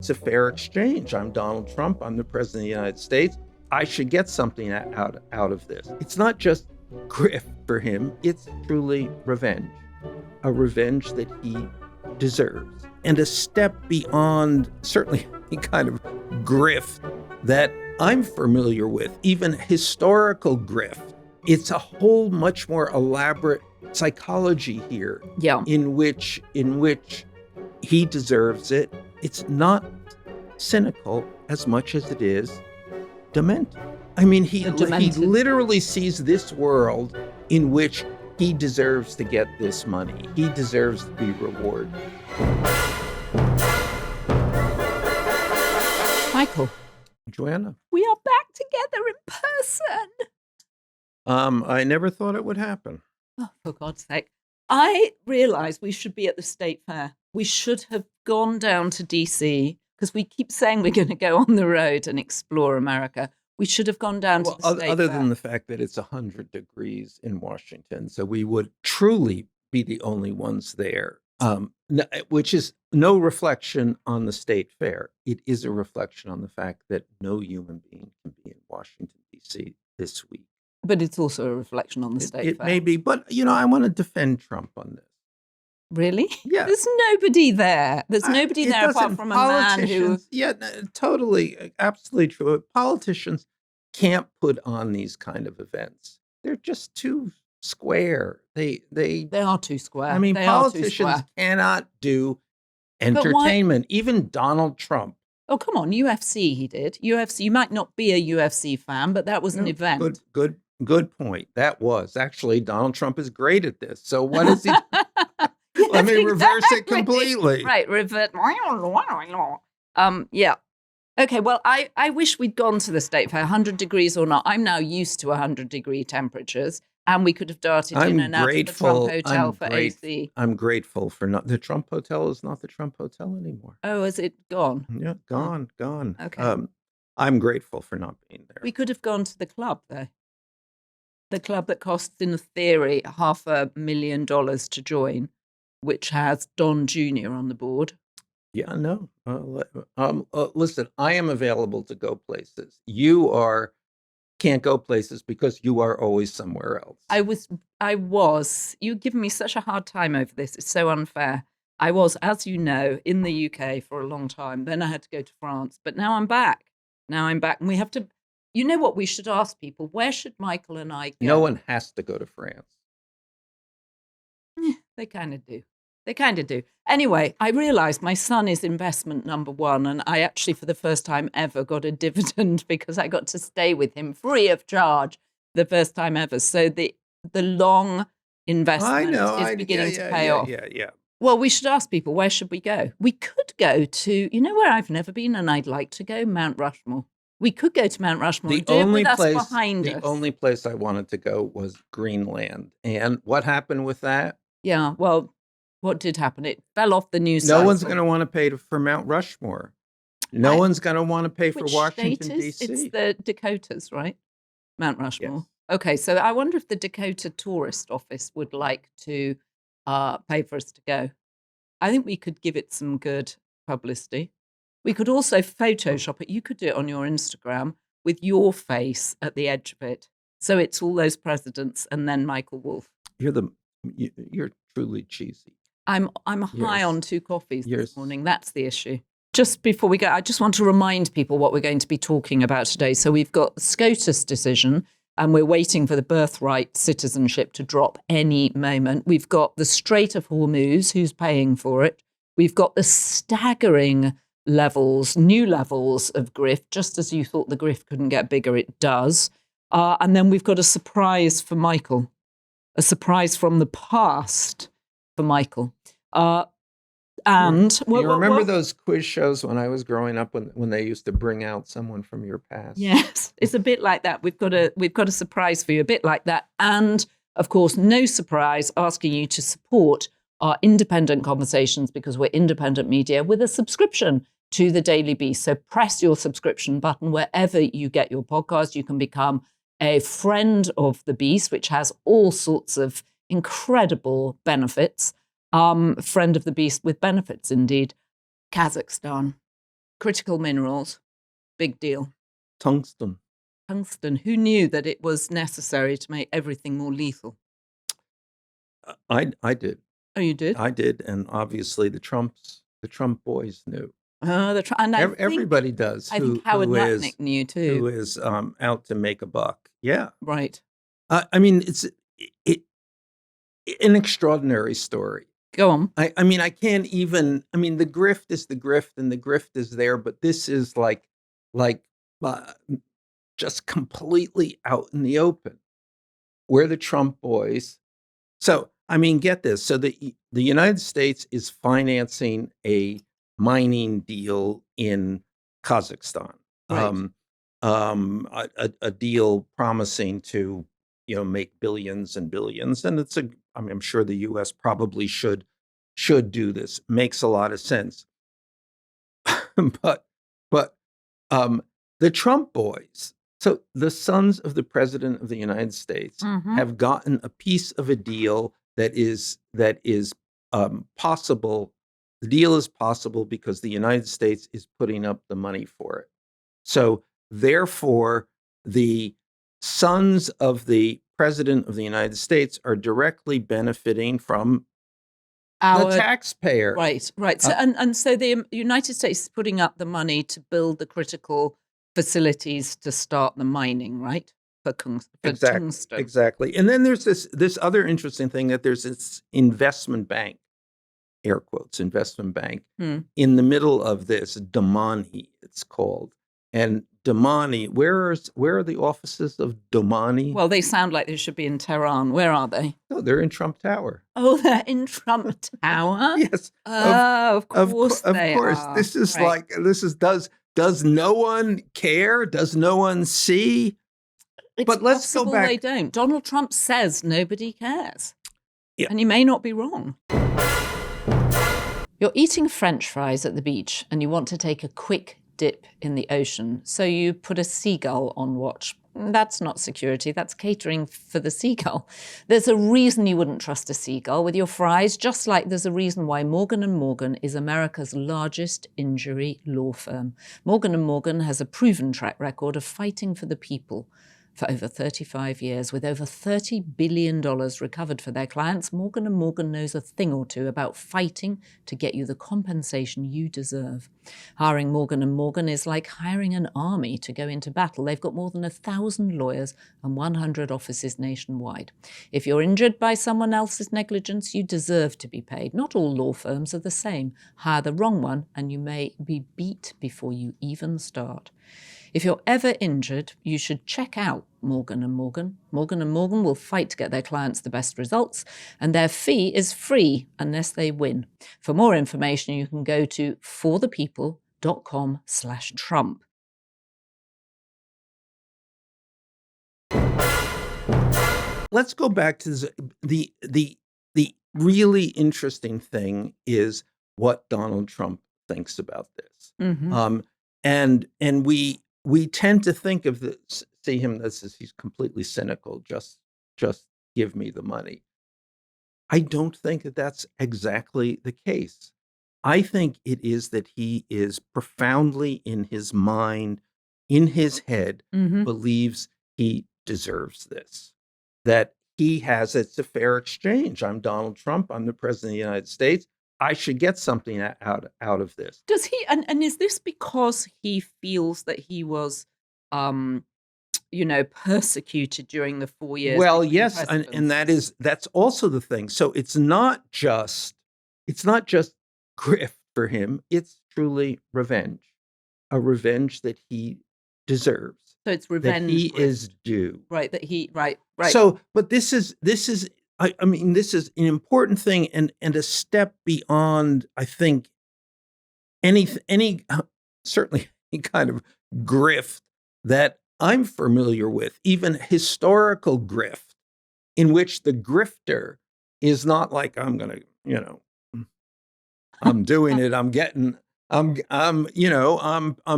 it's a fair exchange. I'm Donald Trump. I'm the president of the United States. I should get something out of this. It's not just grift for him. It's truly revenge, a revenge that he deserves, and a step beyond certainly any kind of grift that I'm familiar with, even historical grift. It's a whole much more elaborate psychology here, in which he deserves it. It's not cynical as much as it is demented. I mean, he literally sees this world in which he deserves to get this money. He deserves to be rewarded. Michael. Joanna. We are back together in person. I never thought it would happen. Oh, for God's sake. I realised we should be at the State Fair. We should have gone down to DC, because we keep saying we're going to go on the road and explore America. We should have gone down to the State Fair. Other than the fact that it's 100 degrees in Washington, so we would truly be the only ones there, which is no reflection on the State Fair. It is a reflection on the fact that no human being can be in Washington, D.C. this week. But it's also a reflection on the State Fair. It may be, but, I want to defend Trump on this. Really? Yeah. There's nobody there. There's nobody there apart from a man who... Yeah, totally, absolutely true. Politicians can't put on these kind of events. They're just too square. They are too square. I mean, politicians cannot do entertainment. Even Donald Trump. Oh, come on. UFC he did. UFC. You might not be a UFC fan, but that was an event. Good point. That was. Actually, Donald Trump is great at this. So what is he... Let me reverse it completely. Right, revert. Yeah. Okay, well, I wish we'd gone to the State Fair, 100 degrees or not. I'm now used to 100-degree temperatures, and we could have darted in and out of the Trump Hotel for AC. I'm grateful for not... The Trump Hotel is not the Trump Hotel anymore. Oh, is it gone? Yeah, gone. Okay. I'm grateful for not being there. We could have gone to the club, though. The club that costs, in theory, $500,000 to join, which has Don Jr. on the board. Yeah, no. Listen, I am available to go places. You can't go places because you are always somewhere else. I was. You've given me such a hard time over this. It's so unfair. I was, as you know, in the UK for a long time. Then I had to go to France. But now I'm back. And we have to... You know what we should ask people? Where should Michael and I go? No one has to go to France. They kind of do. Anyway, I realized my son is investment number one, and I actually, for the first time ever, got a dividend because I got to stay with him free of charge the first time ever. So the long investment is beginning to pay off. Yeah. Well, we should ask people, where should we go? We could go to, where I've never been and I'd like to go? Mount Rushmore. We could go to Mount Rushmore and do it with us behind us. The only place I wanted to go was Greenland. And what happened with that? Yeah, well, what did happen? It fell off the news cycle. No one's going to want to pay for Mount Rushmore. No one's going to want to pay for Washington, D.C. It's the Dakotas, right? Mount Rushmore. Yes. Okay, so I wonder if the Dakota Tourist Office would like to pay for us to go. I think we could give it some good publicity. We could also Photoshop it. You could do it on your Instagram with your face at the edge of it. So it's all those presidents and then Michael Wolff. You're truly cheesy. I'm high on 2 coffees this morning. That's the issue. Just before we go, I just want to remind people what we're going to be talking about today. So we've got the SCOTUS decision, and we're waiting for the birthright citizenship to drop any moment. We've got the Strait of Hormuz, who's paying for it. We've got the staggering new levels of grift. Just as you thought the grift couldn't get bigger, it does. And then we've got a surprise for Michael, a surprise from the past for Michael. And you remember those quiz shows when I was growing up when they used to bring out someone from your past? Yes, it's a bit like that. We've got a surprise for you, a bit like that. And of course, no surprise, asking you to support our independent conversations because we're independent media with a subscription to the Daily Beast. So press your subscription button wherever you get your podcast. You can become a friend of the Beast, which has all sorts of incredible benefits. Friend of the Beast with benefits, indeed. Kazakhstan. Critical minerals, big deal. Tungsten. Tungsten. Who knew that it was necessary to make everything more lethal? I did. Oh, you did? I did, and obviously the Trump boys knew. Everybody does. I think Howard Lutnick knew too. Who is out to make a buck? Yeah, right. I mean, it's an extraordinary story. Go on. I mean, I can't even. I mean, the grift is the grift, and the grift is there, but this is like just completely out in the open. We're the Trump boys. So, I mean, get this. So the United States is financing a mining deal in Kazakhstan, right. a deal promising to, make billions and billions. And I'm sure the U.S. probably should do this. Makes a lot of sense. but the Trump boys, so the sons of the president of the United States, have gotten a piece of a deal that is possible. The deal is possible because the United States is putting up the money for it. So therefore, the sons of the president of the United States are directly benefiting from the taxpayer. Right. So and so the United States is putting up the money to build the critical facilities to start the mining, right? For tungsten. Exactly. And then there's this other interesting thing, that there's this investment bank, air quotes, investment bank, in the middle of this, Demented, it's called. And Demented, where are the offices of Demented? Well, they sound like they should be in Tehran. Where are they? No, they're in Trump Tower. Oh, they're in Trump Tower? Yes. Of course they are. This is right. Does no one care? Does no one see? But let's go back. They don't. Donald Trump says nobody cares. Yeah. And he may not be wrong. You're eating French fries at the beach and you want to take a quick dip in the ocean. So you put a seagull on watch. That's not security, that's catering for the seagull. There's a reason you wouldn't trust a seagull with your fries, just like there's a reason why Morgan & Morgan is America's largest injury law firm. Morgan & Morgan has a proven track record of fighting for the people. For over 35 years, with over $30 billion recovered for their clients, Morgan & Morgan knows a thing or two about fighting to get you the compensation you deserve. Hiring Morgan & Morgan is like hiring an army to go into battle. They've got more than 1,000 lawyers and 100 offices nationwide. If you're injured by someone else's negligence, you deserve to be paid. Not all law firms are the same. Hire the wrong one and you may be beat before you even start. If you're ever injured, you should check out Morgan & Morgan. Morgan & Morgan will fight to get their clients the best results, and their fee is free unless they win. For more information, you can go to forthepeople.com/Trump. Let's go back to the really interesting thing is what Donald Trump thinks about this. And we tend to think of this, see him as he's completely cynical, just give me the money. I don't think that that's exactly the case. I think it is that he is profoundly in his mind, in his head, believes he deserves this, that it's a fair exchange. I'm Donald Trump. I'm the president of the United States. I should get something out of this. Does he? And is this because he feels that he was, persecuted during the 4 years? Well, yes, and that's also the thing. So it's not just grift for him. It's truly revenge, a revenge that he deserves. So it's revenge that he is due. Right. Right. So, but this is. I mean, this is an important thing and a step beyond, I think, certainly any kind of grift that I'm familiar with, even historical grift, in which the grifter is not like, I'm going to, I'm doing it, I'm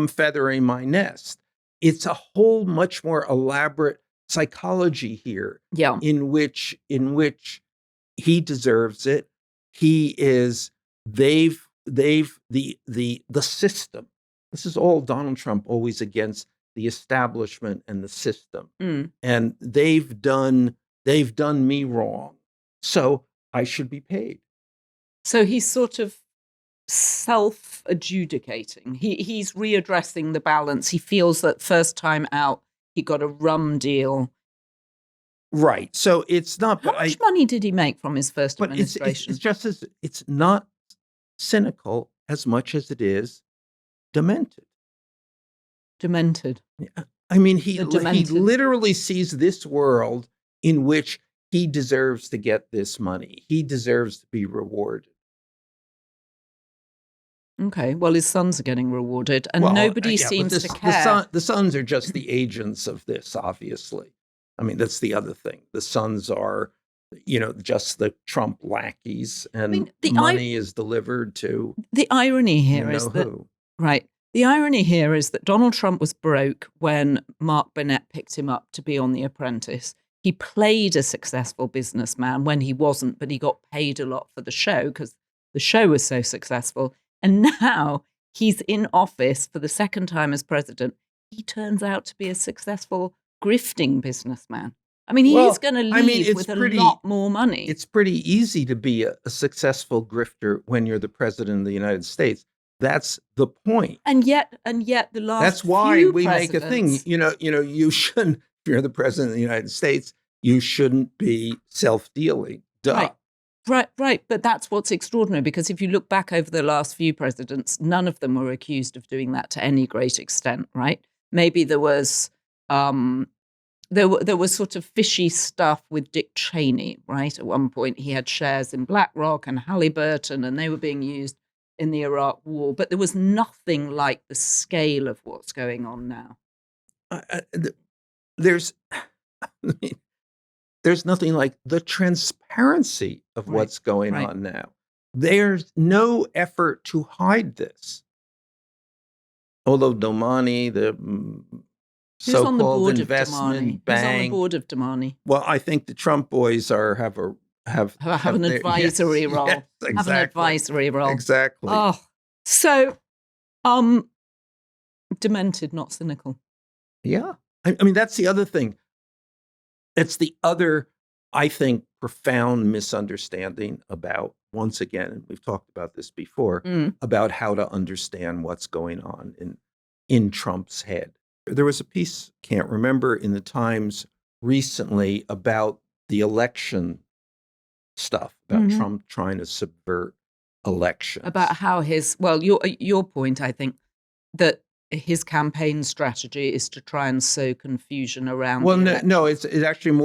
feathering my nest. It's a whole much more elaborate psychology here, in which he deserves it. He is the system This is all Donald Trump, always against the establishment and the system. And they've done me wrong, so I should be paid. So he's sort of self-adjudicating. He's readdressing the balance. He feels that first time out, he got a rum deal. Right. So it's not. How much money did he make from his first administration? It's just as it's not cynical as much as it is demented. Demented. I mean, he literally sees this world in which he deserves to get this money. He deserves to be rewarded. Okay, well, his sons are getting rewarded, and nobody seems to care. The sons are just the agents of this, obviously. I mean, that's the other thing. The sons are, just the Trump lackeys, and money is delivered to. The irony here is that, right, the irony here is that Donald Trump was broke when Mark Burnett picked him up to be on The Apprentice. He played a successful businessman when he wasn't, but he got paid a lot for the show because the show was so successful. And now he's in office for the second time as president. He turns out to be a successful grifting businessman. I mean, he's going to leave with a lot more money. It's pretty easy to be a successful grifter when you're the president of the United States. That's the point. And yet the last That's why we make a thing. You shouldn't, if you're the president of the United States, you shouldn't be self-dealing. Duh. Right. But that's what's extraordinary, because if you look back over the last few presidents, none of them were accused of doing that to any great extent, right? Maybe there was there was sort of fishy stuff with Dick Cheney, right? At one point, he had shares in BlackRock and Halliburton, and they were being used in the Iraq War. But there was nothing like the scale of what's going on now. There's nothing like the transparency of what's going on now. There's no effort to hide this. Although Domani, the so-called investment bank, who's on the board of Domani? Well, I think the Trump boys have an advisory role. Yes, exactly. Have an advisory role. Exactly. Oh, so demented, not cynical. Yeah, I mean that's the other thing. It's the other, I think, profound misunderstanding about, once again, and we've talked about this before, about how to understand what's going on in Trump's head. There was a piece, can't remember, in the Times recently about the election stuff, about Trump trying to subvert elections. About how your point, I think, that his campaign strategy is to try and sow confusion around. Well, no, it's actually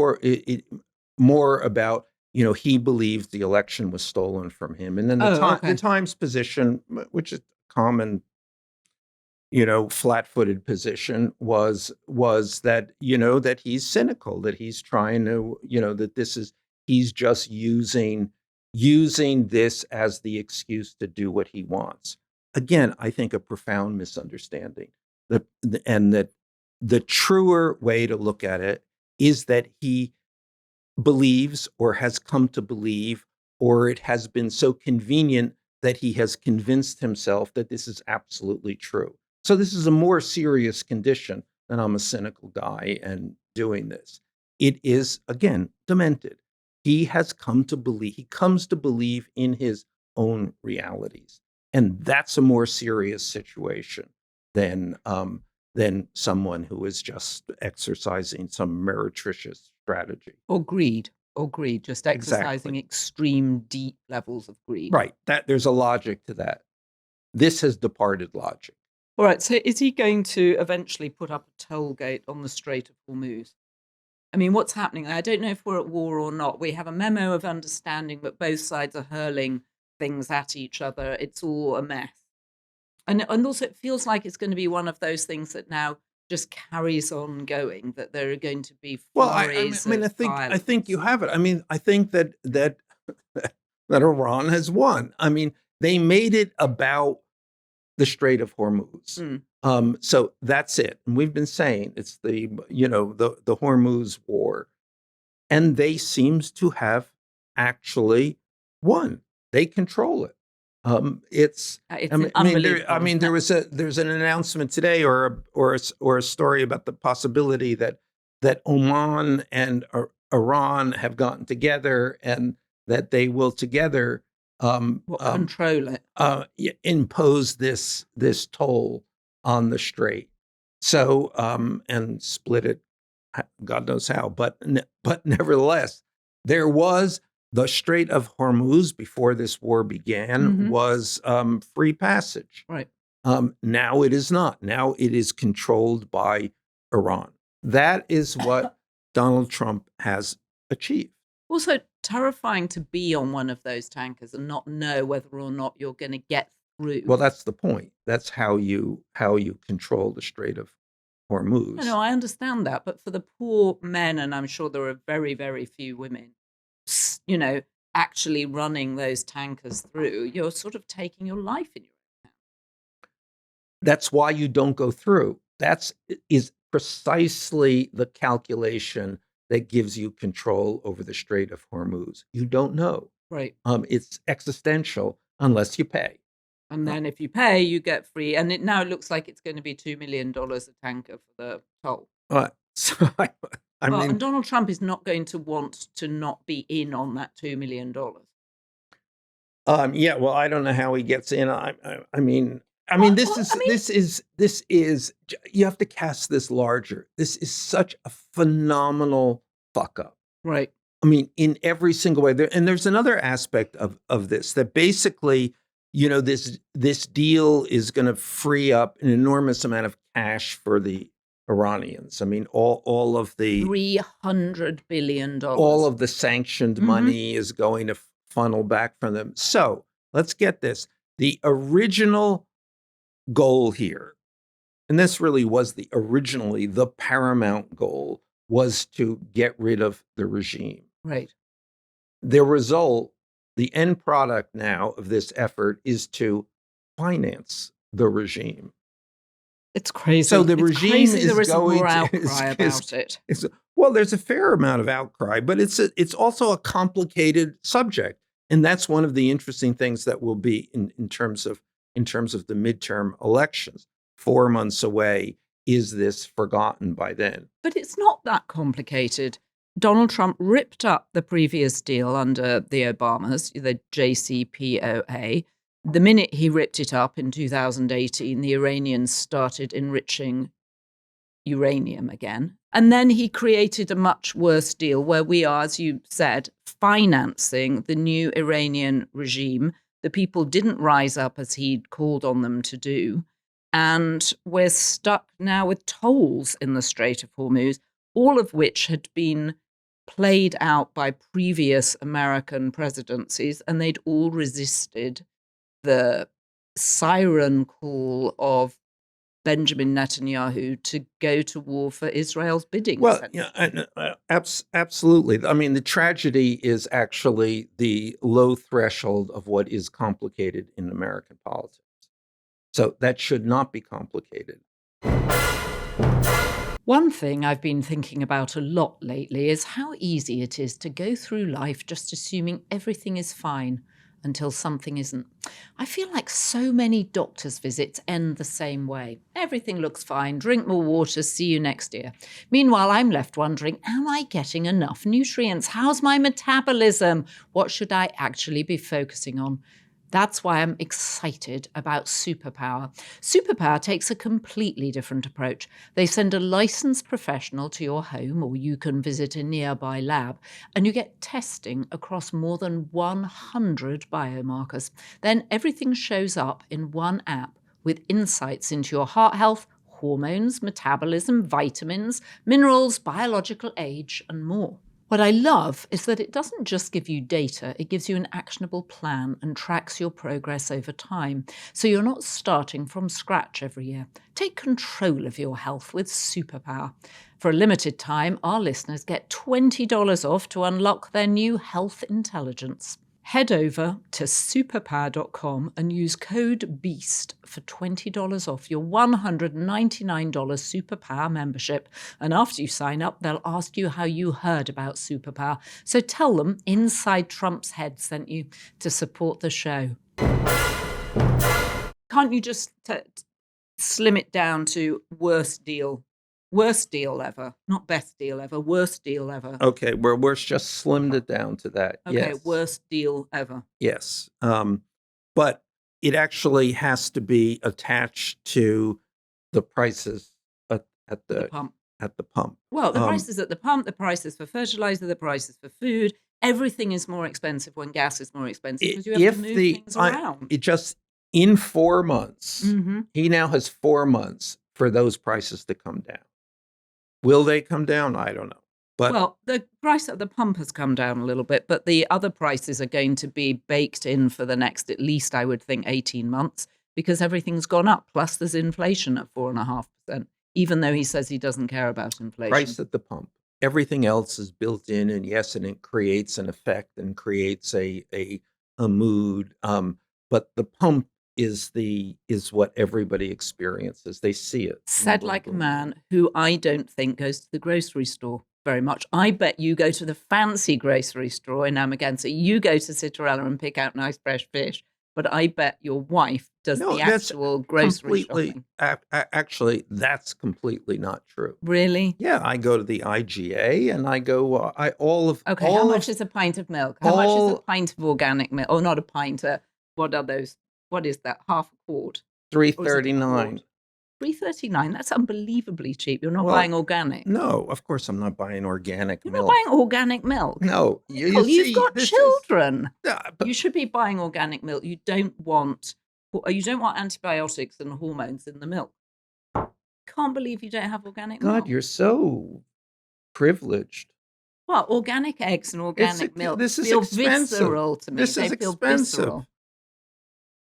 more about, he believes the election was stolen from him, and then the Times position, which is common, flat-footed position, was that that he's cynical, that he's trying to that he's just using this as the excuse to do what he wants. Again, I think a profound misunderstanding. And that the truer way to look at it is that he believes, or has come to believe, or it has been so convenient that he has convinced himself that this is absolutely true. So this is a more serious condition than I'm a cynical guy and doing this. It is, again, demented. He comes to believe in his own realities. And that's a more serious situation than someone who is just exercising some meretricious strategy. Or greed, just exercising extreme, deep levels of greed. Right. There's a logic to that. This has departed logic. All right. So is he going to eventually put up a toll gate on the Strait of Hormuz? I mean, what's happening? I don't know if we're at war or not. We have a memo of understanding, but both sides are hurling things at each other. It's all a mess. And also it feels like it's going to be one of those things that now just carries on going, that there are going to be flurries of violence. I think you have it. I mean, I think that Iran has won. I mean, they made it about the Strait of Hormuz. So that's it. And we've been saying it's the Hormuz war. And they seems to have actually won. They control it. It's there's an announcement today or a story about the possibility that Oman and Iran have gotten together and that they will together control it, impose this toll on the strait. So and split it, God knows how, but nevertheless, there was the Strait of Hormuz before this war began was free passage. Right. Now it is not. Now it is controlled by Iran. That is what Donald Trump has achieved. Also terrifying to be on one of those tankers and not know whether or not you're going to get through. Well, that's the point. That's how you control the Strait of Hormuz. No, I understand that. But for the poor men, and I'm sure there are very, very few women, actually running those tankers through, you're sort of taking your life in your own hands. That's why you don't go through. That is precisely the calculation that gives you control over the Strait of Hormuz. You don't know. Right. It's existential unless you pay. And then if you pay, you get free. And it now looks like it's going to be $2 million a tanker for the toll. So I mean, and Donald Trump is not going to want to not be in on that $2 million. Yeah, well, I don't know how he gets in. This is you have to cast this larger. This is such a phenomenal fuck up. Right. I mean, in every single way. And there's another aspect of this that basically, this deal is going to free up an enormous amount of cash for the Iranians. I mean, all of the $300 billion. All of the sanctioned money is going to funnel back from them. So let's get this. The original goal here, and this really was originally the paramount goal, was to get rid of the regime. Right. The result, the end product now of this effort is to finance the regime. It's crazy. So the regime is there going more to outcry about it. Well, there's a fair amount of outcry, but it's also a complicated subject, and that's one of the interesting things that will be in terms of the midterm elections. 4 months away. Is this forgotten by then? But it's not that complicated. Donald Trump ripped up the previous deal under the Obamas, the JCPOA. The minute he ripped it up in 2018, the Iranians started enriching uranium again. And then he created a much worse deal where we are, as you said, financing the new Iranian regime. The people didn't rise up as he'd called on them to do. And we're stuck now with tolls in the Strait of Hormuz, all of which had been played out by previous American presidencies, and they'd all resisted the siren call of Benjamin Netanyahu to go to war for Israel's bidding. Well, absolutely. I mean, the tragedy is actually the low threshold of what is complicated in American politics. So that should not be complicated. One thing I've been thinking about a lot lately is how easy it is to go through life just assuming everything is fine until something isn't. I feel like so many doctor's visits end the same way. Everything looks fine, drink more water, see you next year. Meanwhile, I'm left wondering, am I getting enough nutrients? How's my metabolism? What should I actually be focusing on? That's why I'm excited about Superpower. Superpower takes a completely different approach. They send a licensed professional to your home, or you can visit a nearby lab, and you get testing across more than 100 biomarkers. Then everything shows up in one app with insights into your heart health, hormones, metabolism, vitamins, minerals, biological age, and more. What I love is that it doesn't just give you data, it gives you an actionable plan and tracks your progress over time. So you're not starting from scratch every year. Take control of your health with Superpower. For a limited time, our listeners get $20 off to unlock their new health intelligence. Head over to superpower.com and use code BEAST for $20 off your $199 Superpower membership. And after you sign up, they'll ask you how you heard about Superpower. So tell them Inside Trump's Head sent you to support the show. can't you just slim it down to worst deal ever, not best deal ever, worst deal ever? Okay, we're just slimmed it down to that. Okay, yes. Worst deal ever. Yes, but it actually has to be attached to the prices at the pump. At the pump. Well, the prices at the pump, the prices for fertilizer, the prices for food, everything is more expensive when gas is more expensive because you have to move things around. It just in 4 months, he now has 4 months for those prices to come down. Will they come down? I don't know. But well, the price at the pump has come down a little bit, but the other prices are going to be baked in for the next, at least I would think, 18 months because everything's gone up. Plus there's inflation at 4.5%, even though he says he doesn't care about inflation. Price at the pump. Everything else is built in, and yes, and it creates an effect and creates a mood. But the pump is what everybody experiences. They see it. Said like a man who I don't think goes to the grocery store very much. I bet you go to the fancy grocery store in Amagansett. You go to Citarella and pick out nice fresh fish. But I bet your wife does the actual grocery shopping. Actually, that's completely not true. Really? Yeah, I go to the IGA and I go. Okay, how much is a pint of milk? How much is a pint of organic milk? Oh, not a pint. What are those? What is that? Half a quart? $3.39. $3.39. That's unbelievably cheap. You're not buying organic. No, of course I'm not buying organic milk. You're not buying organic milk. No, you've got children. You should be buying organic milk. You don't want antibiotics and hormones in the milk. Can't believe you don't have organic milk. God, you're so privileged. Well, organic eggs and organic milk feel visceral to me. They feel visceral.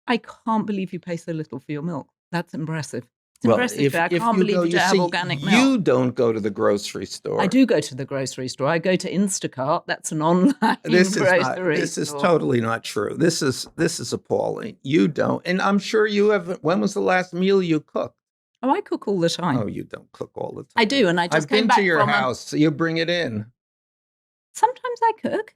I can't believe you pay so little for your milk. That's impressive. It's impressive. I can't believe you don't have organic milk. You don't go to the grocery store. I do go to the grocery store. I go to Instacart. That's an online grocery store. This is totally not true. This is appalling. You don't. And I'm sure you haven't. When was the last meal you cooked? Oh, I cook all the time. Oh, you don't cook all the time. I do, and I just I've been to your house, so you bring it in. Sometimes I cook.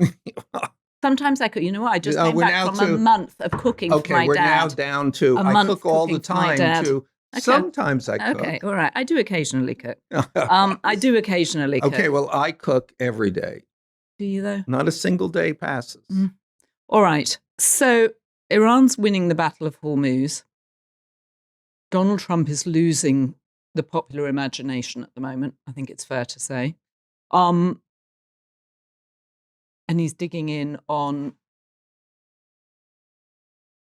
Sometimes I cook. You know what? I just came back from a month of cooking for my dad. Okay, we're now down to I cook all the time too. Okay. Sometimes I cook. Okay, all right. I do occasionally cook. I do occasionally cook. Okay, well, I cook every day. Do you, though? Not a single day passes. All right. So Iran's winning the Battle of Hormuz. Donald Trump is losing the popular imagination at the moment. I think it's fair to say. And he's digging in on.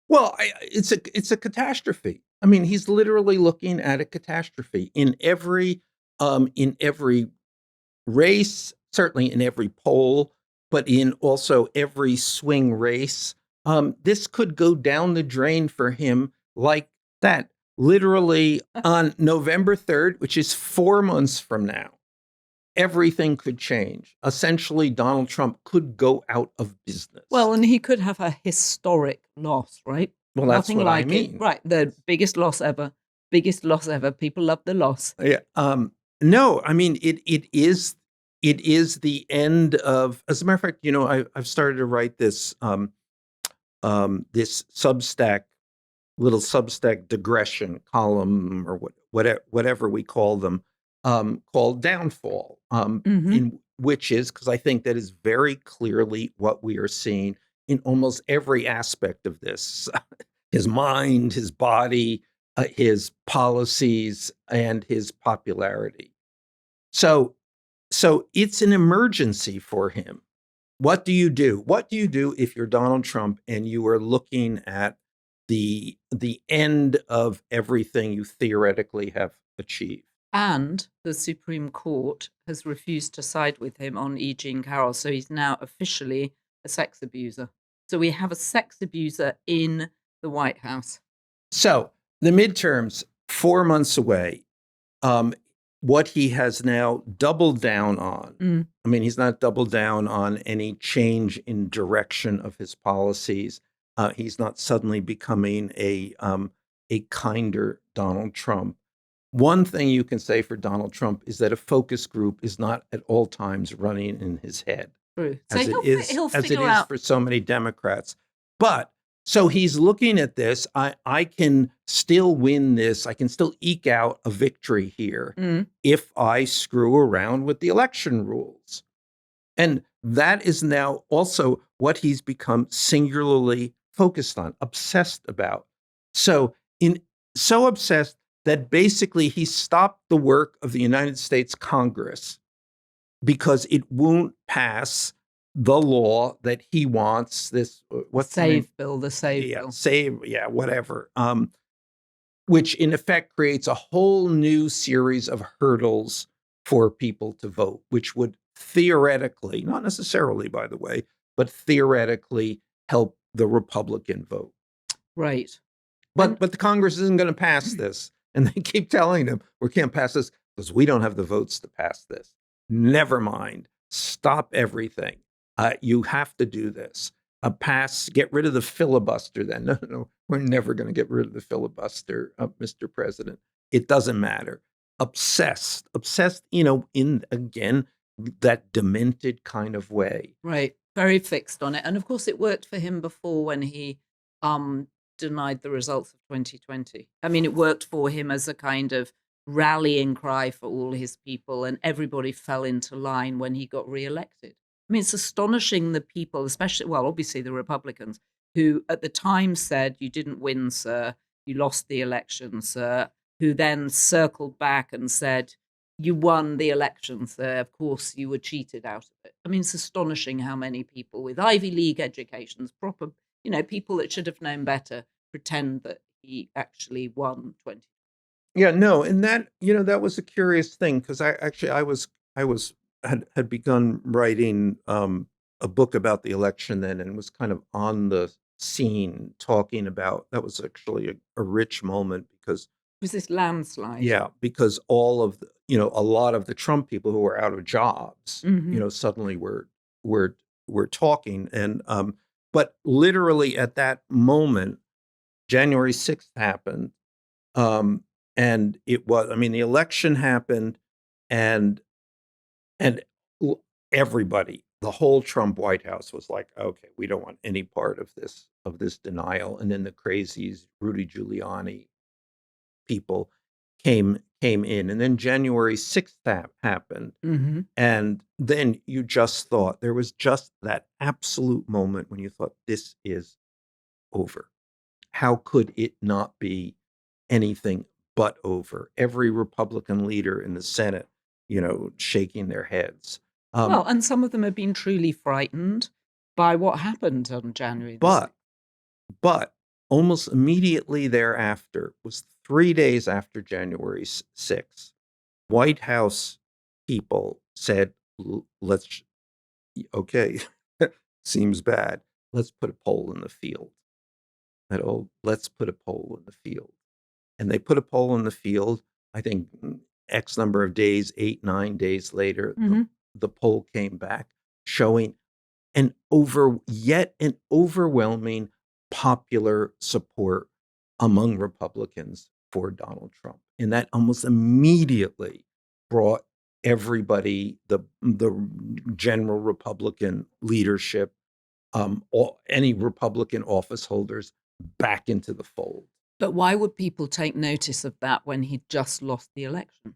Well, it's a catastrophe. I mean, he's literally looking at a catastrophe in every race, certainly in every poll, but in also every swing race. This could go down the drain for him like that. Literally on November 3rd, which is 4 months from now, everything could change. Essentially, Donald Trump could go out of business. Well, and he could have a historic loss, right? Well, that's Nothing what like I mean. It. Right. The biggest loss ever. Biggest loss ever. People love the loss. Yeah. No, I mean, it is the end of, as a matter of fact, I've started to write this this little Substack digression column or whatever we call them, called Downfall, in which is, because I think that is very clearly what we are seeing in almost every aspect of this, his mind, his body, his policies, and his popularity. So it's an emergency for him. What do you do? What do you do if you're Donald Trump and you are looking at the end of everything you theoretically have achieved? And the Supreme Court has refused to side with him on E. Jean Carroll, so he's now officially a sex abuser. So we have a sex abuser in the White House. So the midterms, 4 months away. What he has now doubled down on. I mean, he's not doubled down on any change in direction of his policies. He's not suddenly becoming a kinder Donald Trump. One thing you can say for Donald Trump is that a focus group is not at all times running in his head. True. As so it is he'll figure out for so many Democrats. But So he's looking at this. I can still win this. I can still eke out a victory here if I screw around with the election rules. And that is now also what he's become singularly focused on, obsessed about. So obsessed that basically he stopped the work of the United States Congress because it won't pass the law that he wants. This what's the save bill, the save bill, whatever. Which in effect creates a whole new series of hurdles for people to vote, which would theoretically, not necessarily, by the way, but theoretically help the Republican vote. Right. But the Congress isn't going to pass this. And they keep telling them, we can't pass this because we don't have the votes to pass this. Never mind. Stop everything. You have to do this. Get rid of the filibuster then. No, we're never going to get rid of the filibuster, Mr. President. It doesn't matter. Obsessed, in, again, that demented kind of way. Right. Very fixed on it. And of course, it worked for him before when he denied the results of 2020. I mean, it worked for him as a kind of rallying cry for all his people, and everybody fell into line when he got reelected. I mean, it's astonishing the people, especially, well, obviously the Republicans, who at the time said, you didn't win, sir, you lost the election, sir, who then circled back and said, you won the election, sir, of course you were cheated out of it. I mean, it's astonishing how many people with Ivy League educations, proper, people that should have known better, pretend that he actually won 20. Yeah, no, and that, that was a curious thing, because I had begun writing a book about the election then, and was kind of on the scene talking about, that was actually a rich moment, because it was this landslide. Yeah, because all of the, a lot of the Trump people who were out of jobs, suddenly were talking, and but literally at that moment, January 6th happened, and it was, the election happened, and everybody, the whole Trump White House was like, okay, we don't want any part of this denial. And then the crazies, Rudy Giuliani people came in, and then January 6th happened. And then you just thought, there was just that absolute moment when you thought, this is over. How could it not be anything but over? Every Republican leader in the Senate, shaking their heads. Well, and some of them have been truly frightened by what happened on January. But almost immediately thereafter, was 3 days after January 6th, White House people said, okay, seems bad. Let's put a poll in the field. Let's put a poll in the field. And they put a poll in the field, I think X number of days, 8-9 days later, the poll came back showing an overwhelming popular support among Republicans for Donald Trump. And that almost immediately brought everybody, the general Republican leadership, any Republican office holders, back into the fold. But why would people take notice of that when he just lost the election?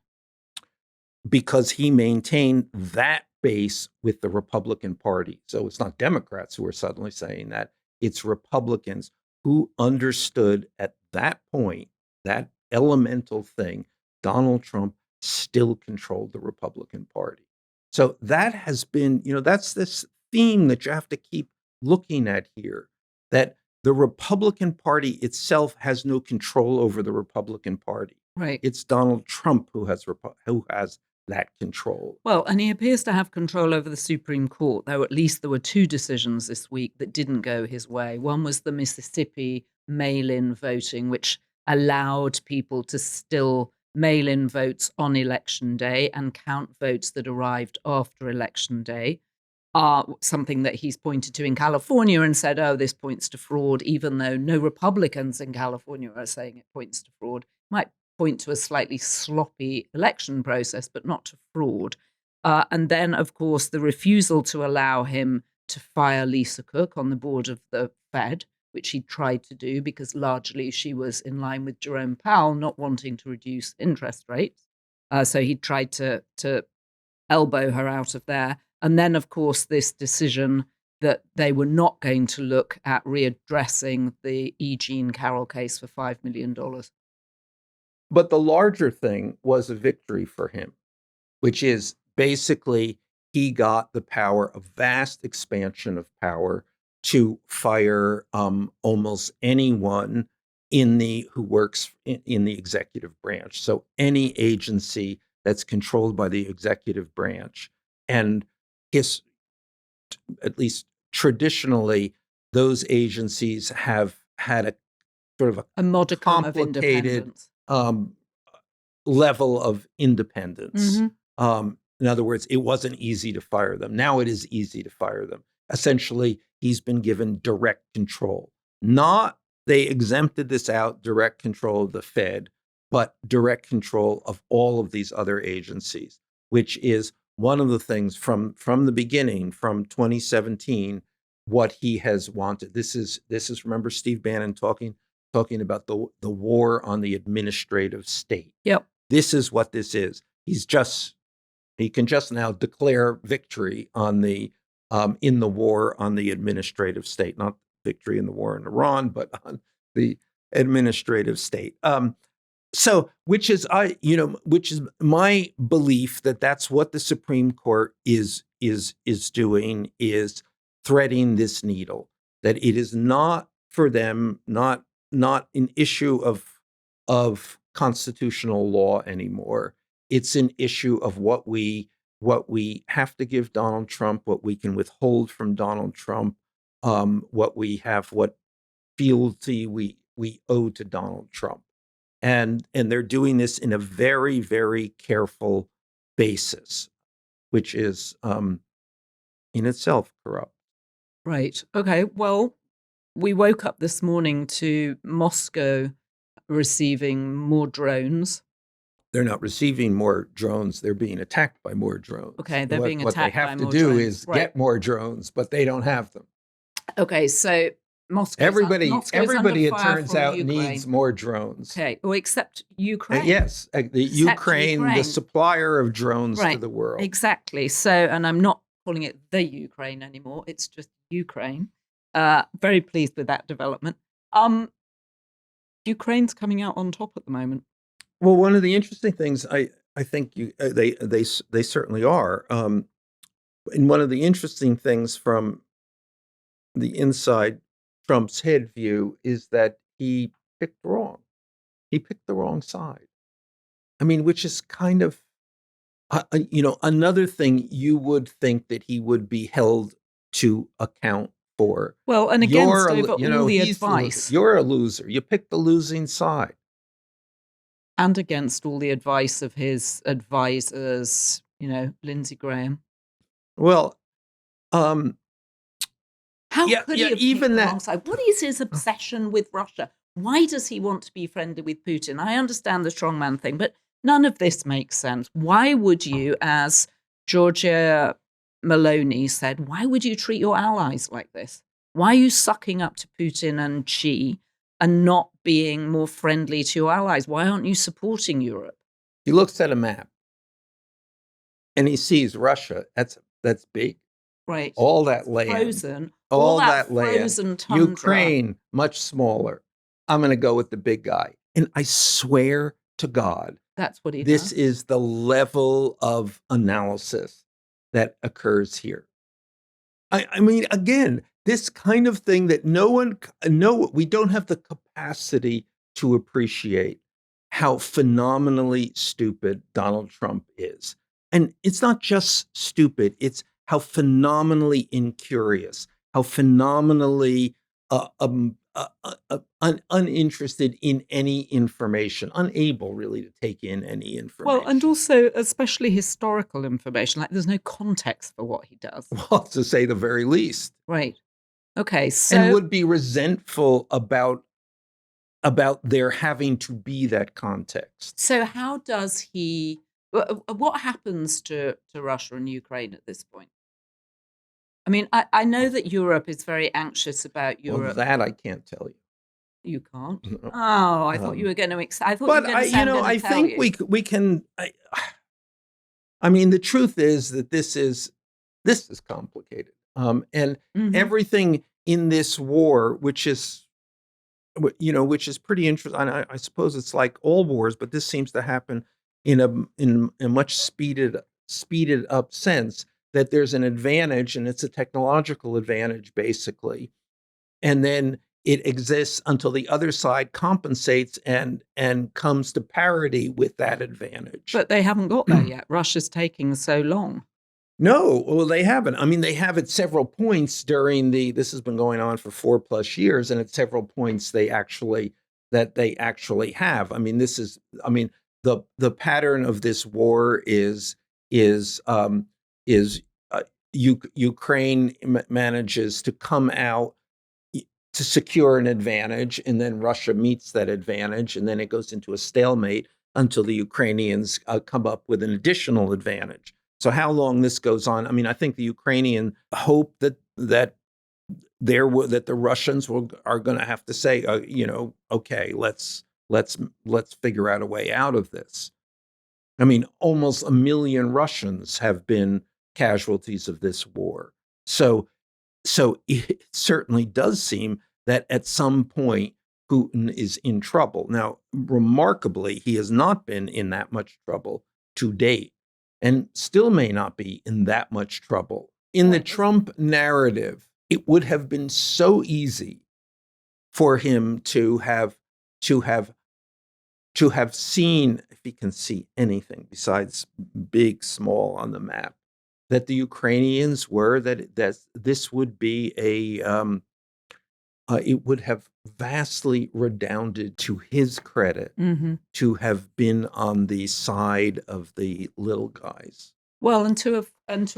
Because he maintained that base with the Republican Party. So it's not Democrats who are suddenly saying that. It's Republicans who understood at that point, that elemental thing, Donald Trump still controlled the Republican Party. So that has been, that's this theme that you have to keep looking at here, that the Republican Party itself has no control over the Republican Party. Right. It's Donald Trump who has that control. Well, and he appears to have control over the Supreme Court, though at least there were 2 decisions this week that didn't go his way. One was the Mississippi mail-in voting, which allowed people to still mail in votes on election day and count votes that arrived after election day. Something that he's pointed to in California and said, this points to fraud, even though no Republicans in California are saying it points to fraud. Might point to a slightly sloppy election process, but not to fraud. And then, of course, the refusal to allow him to fire Lisa Cook on the board of the Fed, which he tried to do because largely she was in line with Jerome Powell, not wanting to reduce interest rates. So he tried to elbow her out of there. And then, of course, this decision that they were not going to look at readdressing the E. Jean Carroll case for $5 million. But the larger thing was a victory for him, which is basically he got the power, a vast expansion of power to fire almost anyone who works in the executive branch. So any agency that's controlled by the executive branch. And at least traditionally, those agencies have had a sort of a modicum of complicated level of independence. Mm-hmm. In other words, it wasn't easy to fire them. Now it is easy to fire them. Essentially, he's been given direct control. Not they exempted this out, direct control of the Fed, but direct control of all of these other agencies, which is one of the things from the beginning, from 2017, what he has wanted. This is remember Steve Bannon talking about the war on the administrative state. Yep. This is what this is. He can just now declare victory on the in the war on the administrative state, not victory in the war in Iran, but on the administrative state. So, which is my belief that that's what the Supreme Court is doing, is threading this needle. That it is not for them, not an issue of constitutional law anymore. It's an issue of what we have to give Donald Trump, what we can withhold from Donald Trump, what fealty we owe to Donald Trump. And they're doing this in a very, very careful basis, which is in itself corrupt. Right. Okay. Well, we woke up this morning to Moscow receiving more drones. They're not receiving more drones. They're being attacked by more drones. Okay, they're being attacked by more drones. What they have to do is get more drones, but they don't have them. Okay, so Moscow. Everybody, it turns out, Ukraine. needs more drones. Okay, well, except Ukraine. Yes, Ukraine, the supplier of drones to the world. Exactly. So, and I'm not calling it the Ukraine anymore. It's just Ukraine. Very pleased with that development. Ukraine's coming out on top at the moment. Well, one of the interesting things I think they certainly are, and one of the interesting things from the inside Trump's head view is that he picked wrong. He picked the wrong side. I mean, which is kind of another thing you would think that he would be held to account for. Well, and against over all the advice. You're a loser. You picked the losing side. And against all the advice of his advisors, Lindsey Graham. Well, how could he have even picked the wrong side? What is his obsession with Russia? Why does he want to be friendly with Putin? I understand the strongman thing, but none of this makes sense. Why would you, as Giorgia Meloni said, why would you treat your allies like this? Why are you sucking up to Putin and Xi and not being more friendly to your allies? Why aren't you supporting Europe? He looks at a map and he sees Russia. That's big. Right. All that land. Frozen. All that land. Frozen tundra. Ukraine, much smaller. I'm going to go with the big guy. And I swear to God, that's what he does. This is the level of analysis that occurs here. I mean, again, this kind of thing that we don't have the capacity to appreciate how phenomenally stupid Donald Trump is. And it's not just stupid, it's how phenomenally incurious, how phenomenally uninterested in any information, unable really to take in any information. Well, and also especially historical information, like there's no context for what he does. Well, to say the very least. Right. Okay, so... And would be resentful about there having to be that context. So how does he... What happens to Russia and Ukraine at this point? I mean, I know that Europe is very anxious about Europe. Well, that I can't tell you. You can't? No. Oh, I thought you were going to. I thought you were going to say, I think we can. I mean, the truth is that this is complicated, and everything in this war, which is pretty interesting. I suppose it's like all wars, but this seems to happen in a much speeded up sense. That there's an advantage, and it's a technological advantage, basically, and then it exists until the other side compensates and comes to parity with that advantage. But they haven't got there yet. Russia's taking so long. No, well, they haven't. I mean, they have at several points during this has been going on for 4+ years, and at several points they actually have. I mean, the pattern of this war is Ukraine manages to come out to secure an advantage, and then Russia meets that advantage, and then it goes into a stalemate until the Ukrainians come up with an additional advantage. So how long this goes on? I mean, I think the Ukrainian hope that the Russians are going to have to say, okay, let's figure out a way out of this. I mean, almost 1 million Russians have been casualties of this war. So it certainly does seem that at some point Putin is in trouble. Now, remarkably, he has not been in that much trouble to date, and still may not be in that much trouble. In the Trump narrative, it would have been so easy for him to have seen, if he can see anything besides big, small on the map, that the Ukrainians were, that this would be it would have vastly redounded to his credit to have been on the side of the little guys. Well, and to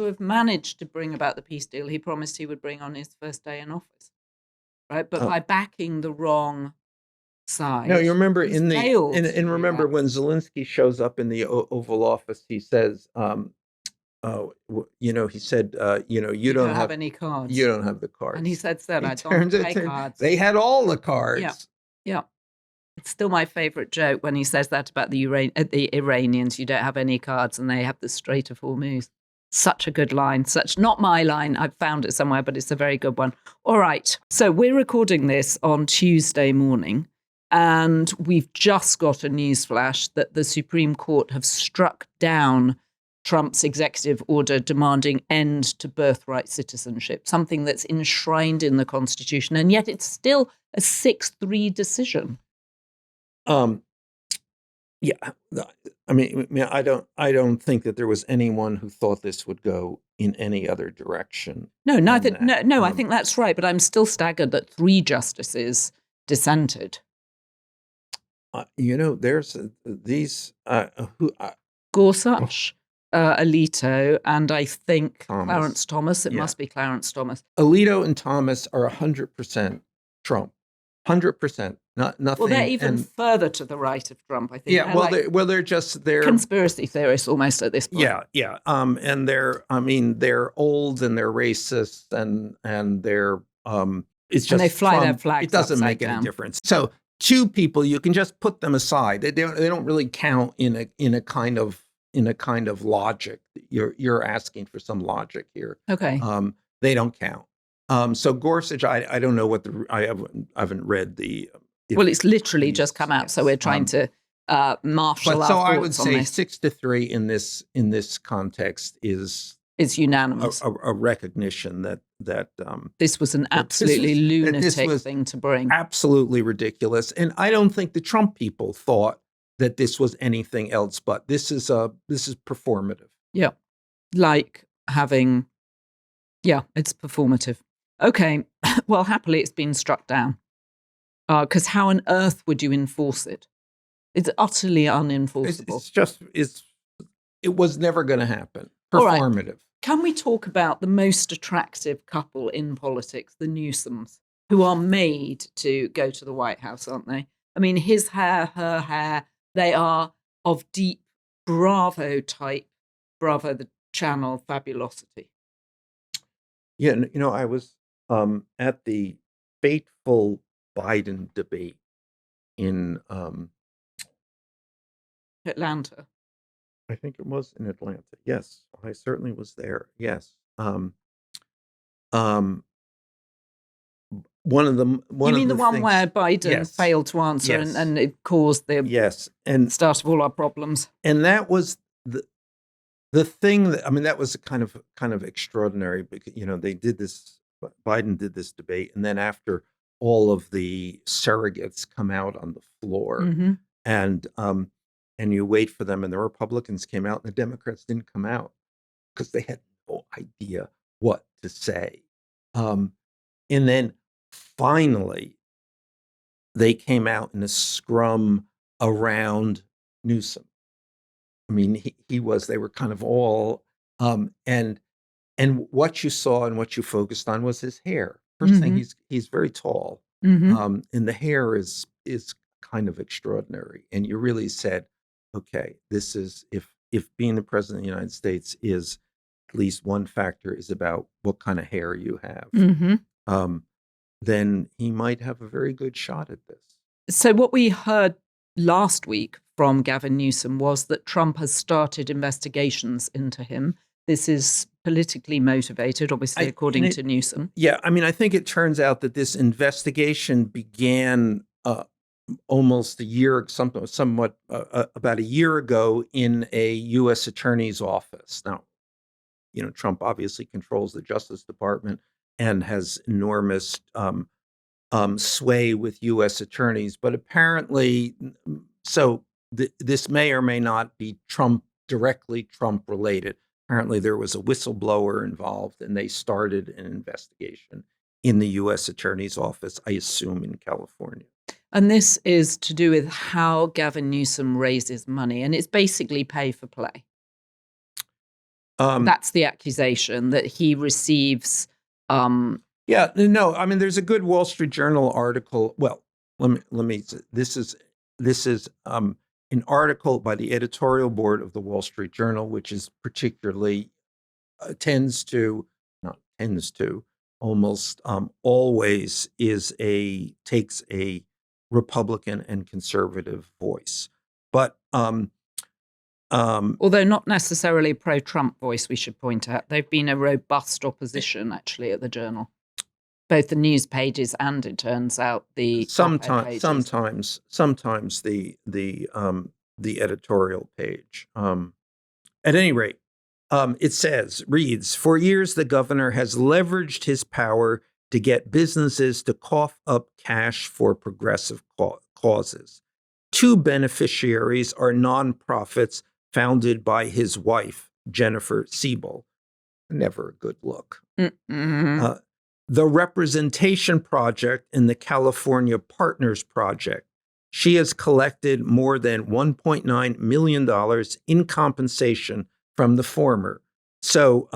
have managed to bring about the peace deal he promised he would bring on his first day in office, right? But by backing the wrong side. No, you remember remember when Zelensky shows up in the Oval Office, he says, he said, you don't have any cards. You don't have the cards. And he said, I don't play cards. They had all the cards. Yeah. It's still my favorite joke when he says that about the Iranians. You don't have any cards, and they have the Strait of Hormuz. Such a good line. Not my line. I've found it somewhere, but it's a very good one. All right. So we're recording this on Tuesday morning, and we've just got a news flash that the Supreme Court have struck down Trump's executive order demanding end to birthright citizenship, something that's enshrined in the Constitution, and yet it's still a 6-3 decision. Yeah, I mean, I don't think that there was anyone who thought this would go in any other direction. No, neither. No, I think that's right, but I'm still staggered that 3 justices dissented. There's these Gorsuch. Alito, and I think Clarence Thomas. It must be Clarence Thomas. Alito and Thomas are 100% Trump. 100%. Nothing. Well, they're even further to the right of Trump, I think. Yeah. They're conspiracy theorists almost at this point. Yeah. And they're old and they're racist and they're it's just and they fly their flags. It doesn't make any difference. So 2 people, you can just put them aside. They don't really count in a kind of logic. You're asking for some logic here. Okay. They don't count. So Gorsuch, I don't know what I haven't read the. Well, it's literally just come out, so we're trying to marshal our thoughts on this. So I would say 6-3 in this context is unanimous. A recognition that this was an absolutely lunatic thing to bring. Absolutely ridiculous, and I don't think the Trump people thought that this was anything else, but this is performative. Yeah. Like having, it's performative. Okay. Well, happily it's been struck down. Because how on earth would you enforce it? It's utterly unenforceable. It was never going to happen. Performative. Right. Can we talk about the most attractive couple in politics, the Newsoms, who are made to go to the White House, aren't they? I mean, his hair, her hair, they are of deep Bravo type, Bravo the channel fabulosity. Yeah, I was at the fateful Biden debate in Atlanta. I think it was in Atlanta. Yes, I certainly was there. Yes. Um, You mean the one things, where Biden yes, failed to answer yes, and it caused the yes, and start of all our problems? and that was the thing that, I mean, that was kind of extraordinary because they did this. Biden did this debate, and then after all of the surrogates come out on the floor, Mm-hmm. and you wait for them, and the Republicans came out, and the Democrats didn't come out because they had no idea what to say. And then finally, they came out in a scrum around Newsom. I mean, he was. They were kind of all, and what you saw and what you focused on was his hair. First thing, he's very tall, and the hair is kind of extraordinary. And you really said, okay, this is if being the president of the United States is at least one factor is about what kind of hair you have, then he might have a very good shot at this. So what we heard last week from Gavin Newsom was that Trump has started investigations into him. This is politically motivated, obviously, according to Newsom. Yeah, I mean, I think it turns out that this investigation began almost a year, somewhat about a year ago in a U.S. attorney's office. Now, Trump obviously controls the Justice Department and has enormous sway with U.S. attorneys, but apparently, this may or may not be directly Trump related. Apparently, there was a whistleblower involved, and they started an investigation in the U.S. attorney's office, I assume in California. And this is to do with how Gavin Newsom raises money, and it's basically pay for play. That's the accusation, that he receives. Yeah, no, I mean, there's a good Wall Street Journal article. Well, let me. This is an article by the editorial board of the Wall Street Journal, which is particularly almost always takes a Republican and conservative voice, but although not necessarily a pro-Trump voice, we should point out they've been a robust opposition actually at the Journal, both the news pages and, it turns out, the sometimes the editorial page. At any rate, it reads, for years, the governor has leveraged his power to get businesses to cough up cash for progressive causes. Two beneficiaries are nonprofits founded by his wife, Jennifer Siebel. Never a good look. The Representation Project and the California Partners Project. She has collected more than $1.9 million in compensation from the former. So,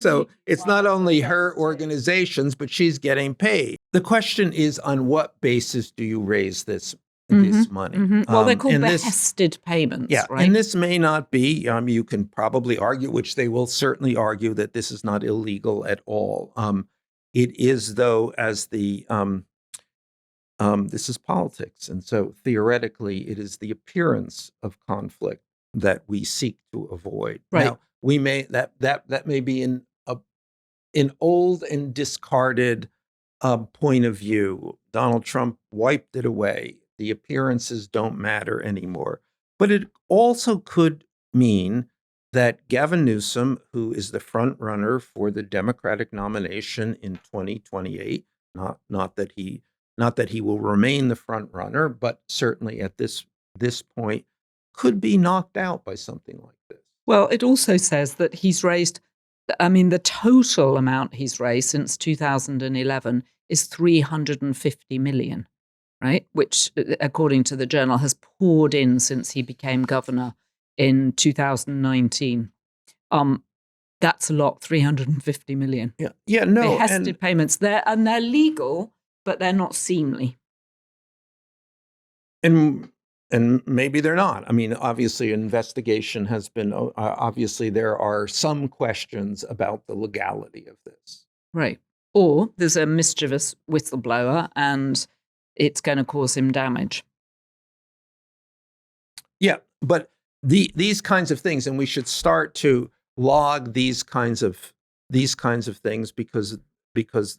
so it's not only her organizations, but she's getting paid. The question is, on what basis do you raise this money? Well, they're called behested payments, yeah, right? And this may not be, you can probably argue, which they will certainly argue, that this is not illegal at all. It is, though, as this is politics. And so theoretically, it is the appearance of conflict that we seek to avoid. Right. Now, we may, that may be an old and discarded point of view. Donald Trump wiped it away. The appearances don't matter anymore. But it also could mean that Gavin Newsom, who is the front runner for the Democratic nomination in 2028, not that he will remain the front runner, but certainly at this point, could be knocked out by something like this. Well, it also says that he's raised, the total amount he's raised since 2011 is $350 million. Right, which, according to the Journal, has poured in since he became governor in 2019. That's a lot, $350 million. Yeah, no. Behested payments, they're legal, but they're not seemly. And And maybe they're not. I mean, obviously, an investigation has been, obviously, there are some questions about the legality of this. Right. Or there's a mischievous whistleblower and it's going to cause him damage. Yeah, but these kinds of things, and we should start to log these kinds of things because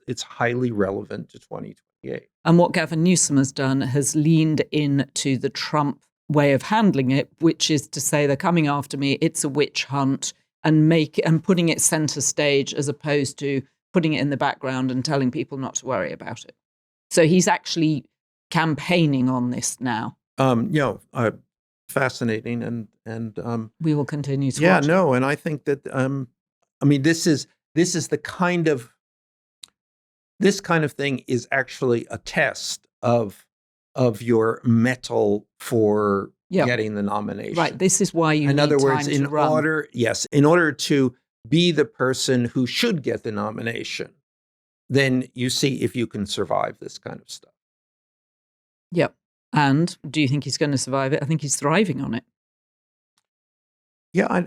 it's highly relevant to 2028. And what Gavin Newsom has done has leaned into the Trump way of handling it, which is to say they're coming after me, it's a witch hunt, and putting it center stage as opposed to putting it in the background and telling people not to worry about it. So he's actually campaigning on this now. Fascinating, and we will continue to watch. No, and I think that this is the kind of thing is actually a test of your mettle for getting the nomination. Right. This is why you. In need other words, time to run. in order to be the person who should get the nomination, then you see if you can survive this kind of stuff. Yep. And do you think he's going to survive it? I think he's thriving on it. Yeah,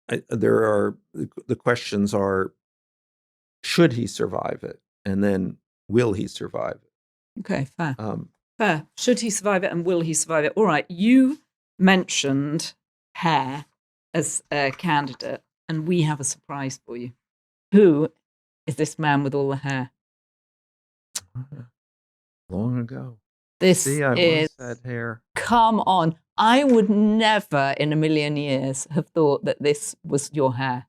the questions are, should he survive it? And then, will he survive it? Okay, fair. Fair. Should he survive it and will he survive it? All right, you mentioned hair as a candidate, and we have a surprise for you. Who is this man with all the hair? Long ago. This I is once had hair. Come on. I would never in a million years have thought that this was your hair.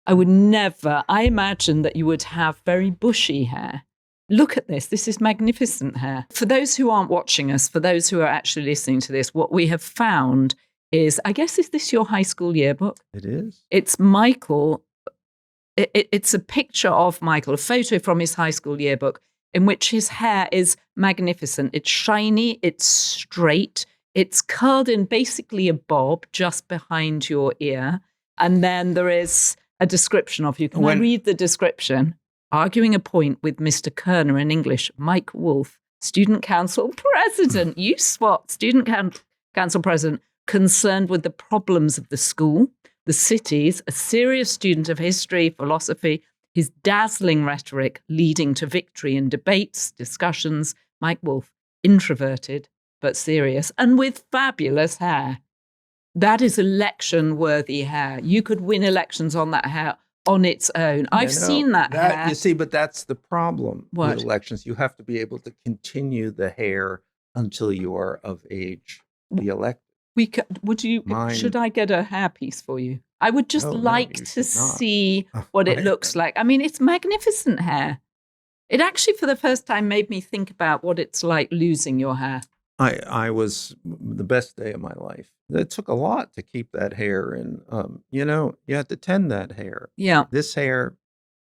I would never. I imagined that you would have very bushy hair. Look at this. This is magnificent hair. For those who aren't watching us, for those who are actually listening to this, what we have found is, I guess, is this your high school yearbook? It is. It's Michael. It's a picture of Michael, a photo from his high school yearbook, in which his hair is magnificent. It's shiny, it's straight, it's curled in basically a bob just behind your ear. And then there is a description of you. Can I read the description? Arguing a point with Mr. Kerner in English, Mike Wolff, Student Council President. You spot Student Council President, concerned with the problems of the school, the cities, a serious student of history, philosophy, his dazzling rhetoric leading to victory in debates, discussions. Mike Wolff, introverted but serious and with fabulous hair. That is election-worthy hair. You could win elections on that hair on its own. I've seen that hair. You see, but that's the problem with elections. You have to be able to continue the hair until you are of age to be elected. Should I get a hairpiece for you? I would just to see what it looks like. I mean, it's magnificent hair. It actually, for the first time, made me think about what it's like losing your hair. I was the best day of my life. It took a lot to keep that hair, and you had to tend that hair. Yeah, this hair,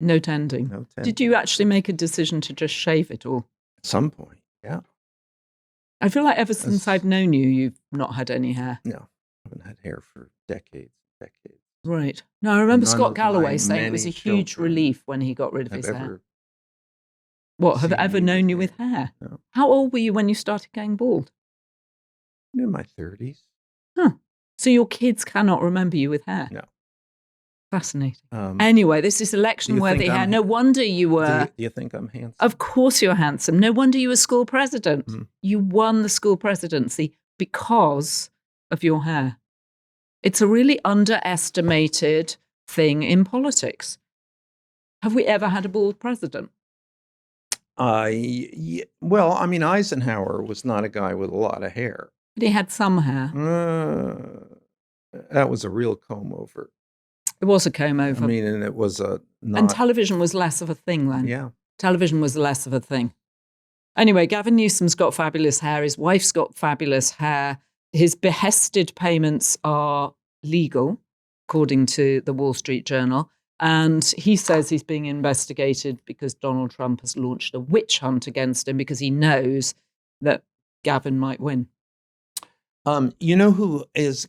no tending. Did you actually make a decision to just shave it all? At some point, yeah. I feel like ever since I've known you, you've not had any hair. No, I haven't had hair for decades. Right. No, I remember Scott Galloway saying it was a huge relief when he got rid of his hair. Have I ever known you with hair? No. How old were you when you started going bald? In my 30s. Huh. So your kids cannot remember you with hair? No. Fascinating. Anyway, this is election-worthy hair. No wonder you were... Do you think I'm handsome? Of course you're handsome. No wonder you were school president. Mm. You won the school presidency because of your hair. It's a really underestimated thing in politics. Have we ever had a bald president? Well, I mean, Eisenhower was not a guy with a lot of hair. But he had some hair. That was a real comb over. It was a comb over. I mean, and it was and television was less of a thing then. Yeah. Television was less of a thing. Anyway, Gavin Newsom's got fabulous hair. His wife's got fabulous hair. His behested payments are legal, according to the Wall Street Journal. And he says he's being investigated because Donald Trump has launched a witch hunt against him because he knows that Gavin might win. You know who is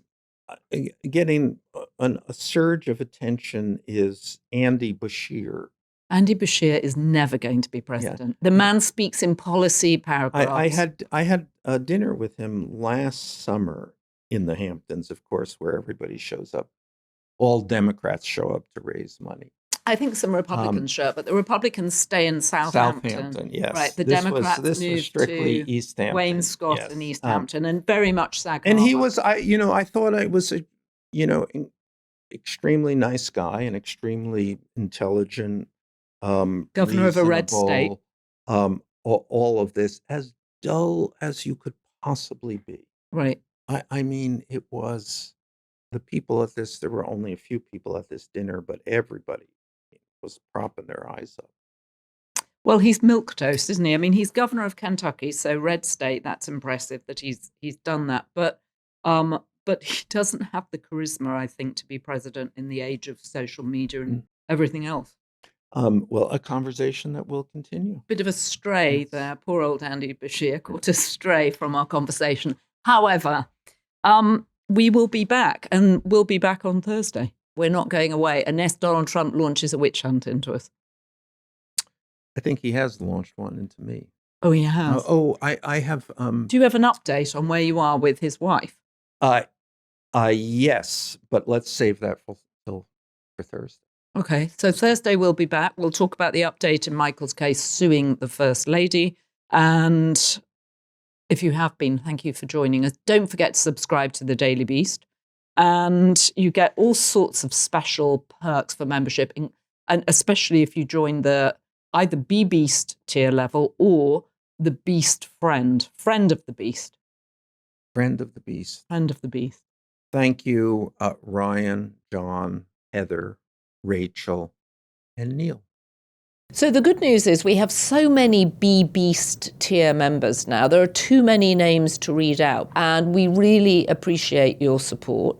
getting a surge of attention is Andy Bashir. Andy Bashir is never going to be president. The man speaks in policy paragraphs. I had a dinner with him last summer in the Hamptons, of course, where everybody shows up. All Democrats show up to raise money. I think some Republicans show up, but the Republicans stay in Southampton. Southampton, yes. Right. The Democrats was strictly to East Hampton. Wainscott yes. and East Hampton, and very much Sag And Harbor. he was, I thought I was a, extremely nice guy, and extremely intelligent, governor of a red state. All of this, as dull as you could possibly be. Right. I mean, it was the people at this, there were only a few people at this dinner, but everybody was propping their eyes up. Well, he's milquetoast, isn't he? I mean, he's governor of Kentucky, so red state. That's impressive that he's done that. But he doesn't have the charisma, I think, to be president in the age of social media and everything else. Well, a conversation that will continue. Bit of a stray there. Poor old Andy Bashir caught a stray from our conversation. However, we will be back, and we'll be back on Thursday. We're not going away unless Donald Trump launches a witch hunt into us. I think he has launched one into me. Oh, he has? I have... Do you have an update on where you are with his wife? Yes, but let's save that for Thursday. Okay, so Thursday we'll be back. We'll talk about the update in Michael's case, suing the First Lady. And if you have been, thank you for joining us. Don't forget to subscribe to the Daily Beast. And you get all sorts of special perks for membership, and especially if you join the either Be Beast tier level or the Beast Friend of the Beast. Friend of the Beast. Friend of the Beast. Thank you, Ryan, John, Heather, Rachel, and Neil. So the good news is we have so many Be Beast tier members now. There are too many names to read out, and we really appreciate your support.